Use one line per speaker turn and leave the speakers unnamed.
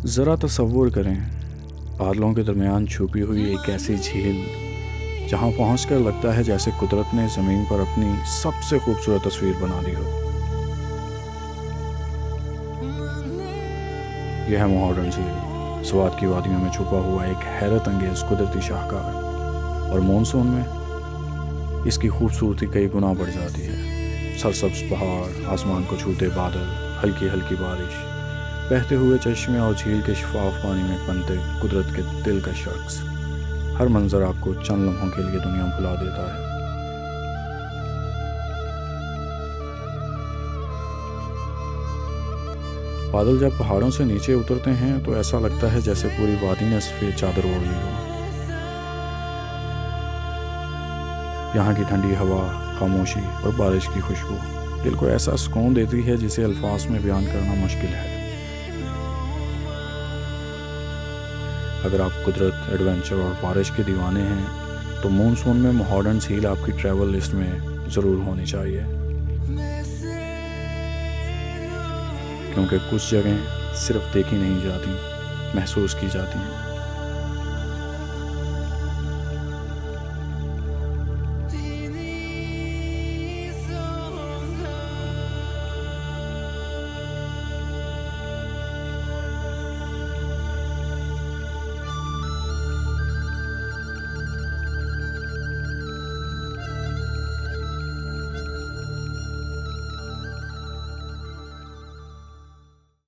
ज़रा तसव्वुर करें, बादलों के दरमियान छुपी हुई एक ऐसी झील जहाँ पहुंचकर लगता है जैसे कुदरत ने ज़मीन पर अपनी सबसे खूबसूरत तस्वीर बना दी हो। यह है मोहर्रम झील, स्वात की वादियों में छुपा हुआ एक हैरत अंगेज़ कुदरती शाहकार। और मानसून में इसकी खूबसूरती कई गुना बढ़ जाती है। सरसब्ज पहाड़, आसमान को छूते बादल, हल्की हल्की बारिश, बहते हुए चश्मे और झील के शफाफ पानी में बनते कुदरत के दिलकश रक्स। हर मंजर आपको चंद लम्हों के लिए दुनिया भुला देता है। बादल जब पहाड़ों से नीचे उतरते हैं तो ऐसा लगता है जैसे पूरी वादी ने सफ़ेद चादर ओढ़ ली हो। यहाँ की ठंडी हवा, खामोशी और बारिश की खुशबू दिल को ऐसा सुकून देती है जिसे अल्फाज में बयान करना मुश्किल है। अगर आप कुदरत, एडवेंचर और बारिश के दीवाने हैं तो मानसून में मोहर्रम झील आपकी ट्रैवल लिस्ट में ज़रूर होनी चाहिए, क्योंकि कुछ जगहें सिर्फ देखी नहीं जाती, महसूस की जाती हैं।